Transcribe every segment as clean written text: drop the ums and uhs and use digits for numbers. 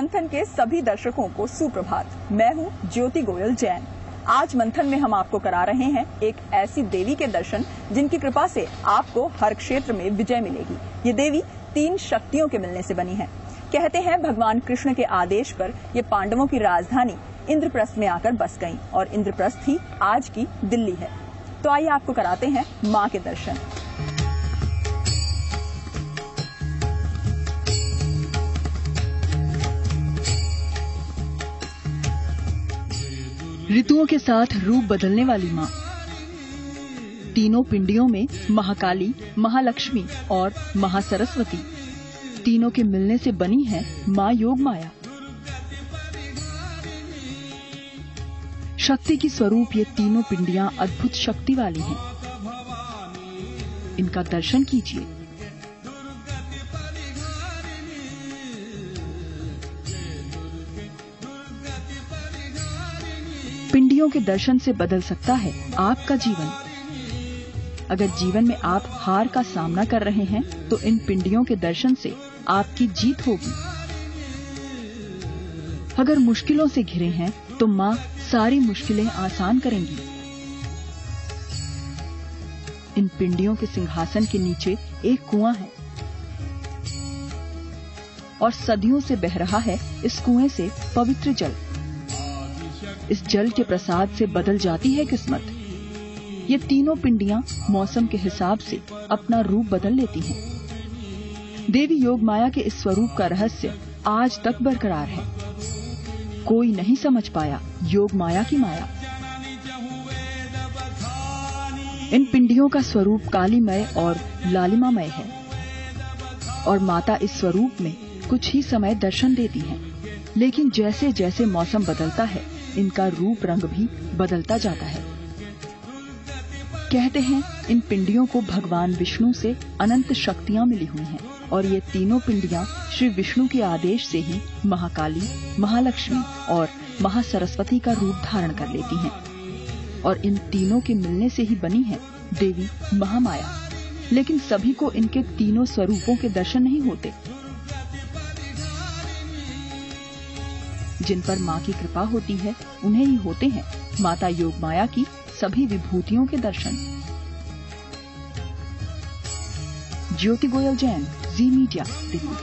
मंथन के सभी दर्शकों को सुप्रभात। मैं हूं ज्योति गोयल जैन। आज मंथन में हम आपको करा रहे हैं एक ऐसी देवी के दर्शन जिनकी कृपा से आपको हर क्षेत्र में विजय मिलेगी। ये देवी 3 शक्तियों के मिलने से बनी है। कहते हैं भगवान कृष्ण के आदेश पर ये पांडवों की राजधानी इंद्रप्रस्थ में आकर बस गईं और इंद्रप्रस्थ ही आज की दिल्ली है। तो आइए आपको कराते हैं मां के दर्शन। ऋतुओं के साथ रूप बदलने वाली माँ, तीनों पिंडियों में महाकाली, महालक्ष्मी और महासरस्वती, तीनों के मिलने से बनी है माँ योगमाया। शक्ति की स्वरूप ये तीनों पिंडियां अद्भुत शक्ति वाली हैं। इनका दर्शन कीजिए। पिंडियों के दर्शन से बदल सकता है आपका जीवन। अगर जीवन में आप हार का सामना कर रहे हैं तो इन पिंडियों के दर्शन से आपकी जीत होगी। अगर मुश्किलों से घिरे हैं तो माँ सारी मुश्किलें आसान करेंगी। इन पिंडियों के सिंहासन के नीचे एक कुआं है और सदियों से बह रहा है इस कुएं से पवित्र जल। इस जल के प्रसाद से बदल जाती है किस्मत। ये तीनों पिंडियां मौसम के हिसाब से अपना रूप बदल लेती हैं। देवी योगमाया के इस स्वरूप का रहस्य आज तक बरकरार है। कोई नहीं समझ पाया योगमाया की माया। इन पिंडियों का स्वरूप कालीमय और लालिमामय है और माता इस स्वरूप में कुछ ही समय दर्शन देती हैं। लेकिन जैसे जैसे मौसम बदलता है इनका रूप रंग भी बदलता जाता है। कहते हैं इन पिंडियों को भगवान विष्णु से अनंत शक्तियां मिली हुई हैं और ये तीनों पिंडियां श्री विष्णु के आदेश से ही महाकाली, महालक्ष्मी और महासरस्वती का रूप धारण कर लेती हैं और इन तीनों के मिलने से ही बनी है देवी महामाया। लेकिन सभी को इनके तीनों स्वरूपों के दर्शन नहीं होते। जिन पर माँ की कृपा होती है उन्हें ही होते हैं माता योगमाया की सभी विभूतियों के दर्शन। ज्योति गोयल जैन, जी मीडिया, दिल्ली।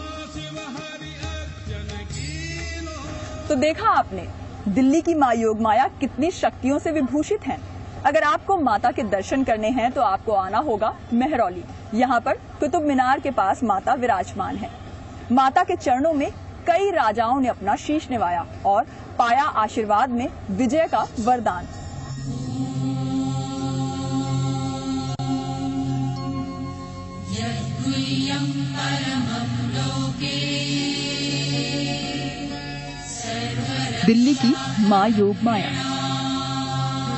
तो देखा आपने दिल्ली की माँ योगमाया कितनी शक्तियों से विभूषित हैं। अगर आपको माता के दर्शन करने हैं तो आपको आना होगा महरौली। यहाँ पर कुतुब मीनार के पास माता विराजमान है। माता के चरणों में कई राजाओं ने अपना शीश निवाया और पाया आशीर्वाद में विजय का वरदान। दिल्ली की माँ योगमाया।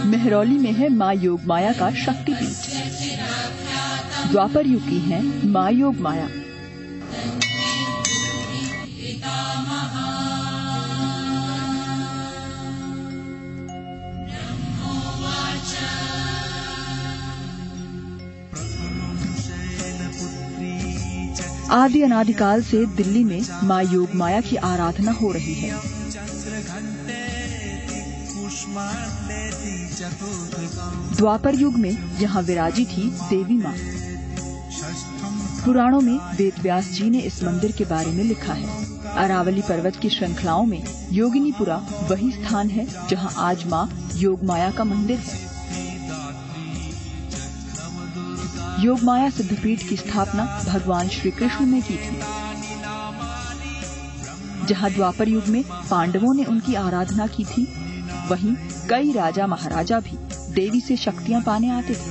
महरौली में है माँ योगमाया का शक्तिपीठ। द्वापर युग की है माँ योगमाया। आदि अनादिकाल से दिल्ली में माँ योगमाया की आराधना हो रही है। द्वापर युग में यहाँ विराजी थी देवी माँ। पुराणों में वेदव्यास जी ने इस मंदिर के बारे में लिखा है। अरावली पर्वत की श्रृंखलाओं में योगिनीपुरा वही स्थान है जहाँ आज माँ योगमाया का मंदिर है। योगमाया सिद्धपीठ की स्थापना भगवान श्री कृष्ण ने की थी। जहाँ द्वापर युग में पांडवों ने उनकी आराधना की थी, वहीं कई राजा महाराजा भी देवी से शक्तियां पाने आते थे।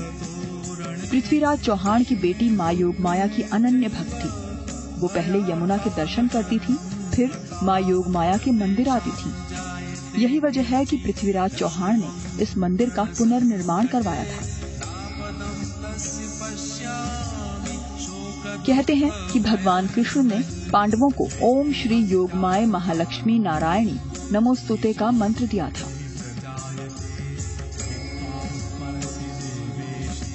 पृथ्वीराज चौहान की बेटी माँ योगमाया की अनन्य भक्त थी। वो पहले यमुना के दर्शन करती थी, फिर माँ योगमाया के मंदिर आती थी। यही वजह है कि पृथ्वीराज चौहान ने इस मंदिर का पुनर्निर्माण करवाया था। कहते हैं कि भगवान कृष्ण ने पांडवों को ओम श्री योगमाय महालक्ष्मी नारायणी नमोस्तुते का मंत्र दिया था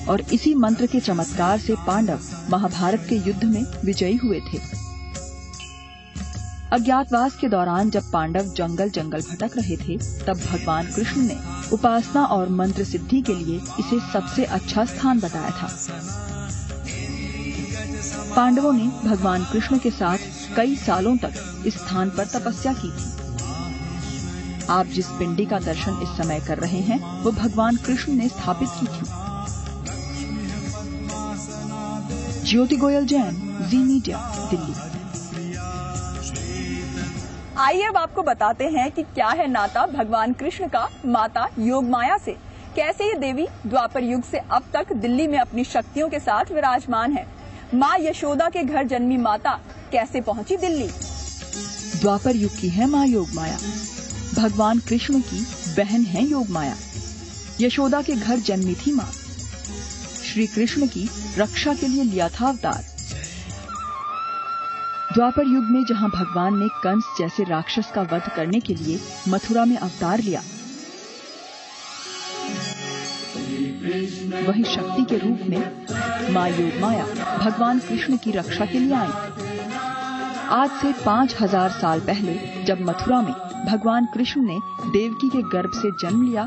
और इसी मंत्र के चमत्कार से पांडव महाभारत के युद्ध में विजयी हुए थे। अज्ञातवास के दौरान जब पांडव जंगल जंगल भटक रहे थे, तब भगवान कृष्ण ने उपासना और मंत्र सिद्धि के लिए इसे सबसे अच्छा स्थान बताया था। पांडवों ने भगवान कृष्ण के साथ कई सालों तक इस स्थान पर तपस्या की थी। आप जिस पिंडी का दर्शन इस समय कर रहे हैं, वो भगवान कृष्ण ने स्थापित की थी। ज्योति गोयल जैन, जी मीडिया, दिल्ली। आइए अब आपको बताते हैं कि क्या है नाता भगवान कृष्ण का माता योगमाया से। कैसे ये देवी द्वापर युग से अब तक दिल्ली में अपनी शक्तियों के साथ विराजमान है। माँ यशोदा के घर जन्मी माता कैसे पहुंची दिल्ली। द्वापर युग की है माँ योगमाया। भगवान कृष्ण की बहन है योगमाया। यशोदा के घर जन्मी थी माँ। श्री कृष्ण की रक्षा के लिए लिया था अवतार। द्वापर युग में जहाँ भगवान ने कंस जैसे राक्षस का वध करने के लिए मथुरा में अवतार लिया, वही शक्ति के रूप में माँ योगमाया भगवान कृष्ण की रक्षा के लिए आई। आज से 5000 साल पहले जब मथुरा में भगवान कृष्ण ने देवकी के गर्भ से जन्म लिया,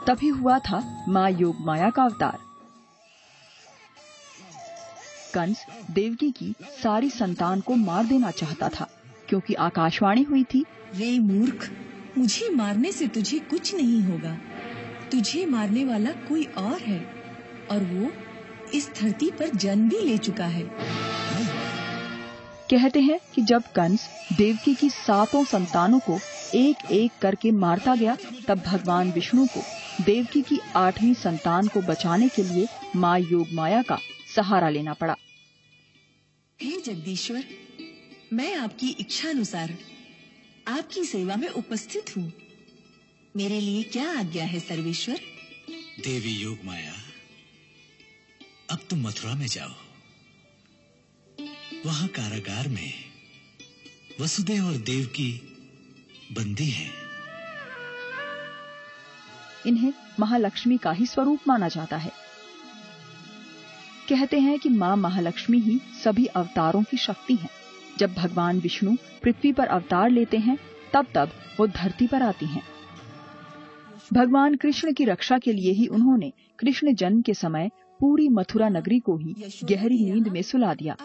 तभी हुआ था माँ योगमाया का अवतार। कंस देवकी की सारी संतान को मार देना चाहता था, क्योंकि आकाशवाणी हुई थी, रे मूर्ख, मुझे मारने से तुझे कुछ नहीं होगा। तुझे मारने वाला कोई और है, और वो इस धरती पर जन्म भी ले चुका है। कहते हैं कि जब कंस देवकी की 7 संतानों को एक एक करके मारता गया, तब भगवान विष्णु को देवकी की 8वीं संतान को बचाने के लिए माँ योगमाया का सहारा लेना पड़ा। हे जगदीश्वर, मैं आपकी इच्छानुसार आपकी सेवा में उपस्थित हूँ। मेरे लिए क्या आज्ञा है सर्वेश्वर। देवी योगमाया, अब तुम मथुरा में जाओ। वहां कारागार में वसुदेव और देवकी बंदी हैं। इन्हें महालक्ष्मी का ही स्वरूप माना जाता है। कहते हैं कि माँ महालक्ष्मी ही सभी अवतारों की शक्ति हैं। जब भगवान विष्णु पृथ्वी पर अवतार लेते हैं, तब वो धरती पर आती हैं। भगवान कृष्ण की रक्षा के लिए ही उन्होंने कृष्ण जन्म के समय पूरी मथुरा नगरी को ही गहरी नींद में सुला दिया।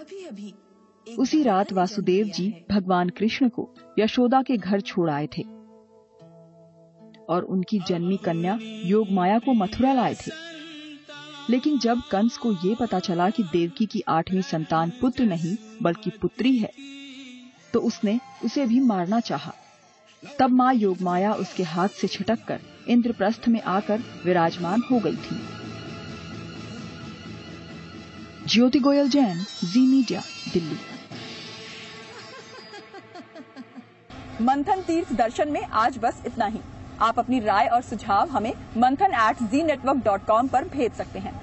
उसी रात वासुदेव जी भगवान कृष्ण को यशोदा के घर छोड़ आए थे और उनकी जन्मी कन्या योगमाया को मथुरा लाए थे। लेकिन जब कंस को ये पता चला कि देवकी की 8वीं संतान पुत्र नहीं बल्कि पुत्री है, तो उसने उसे भी मारना चाहा। तब माँ योगमाया उसके हाथ से छिटककर इंद्रप्रस्थ में आकर विराजमान हो गई थी। ज्योति गोयल जैन, जी मीडिया, दिल्ली। मंथन तीर्थ दर्शन में आज बस इतना ही। आप अपनी राय और सुझाव हमें manthan@znetwork.com पर भेज सकते हैं।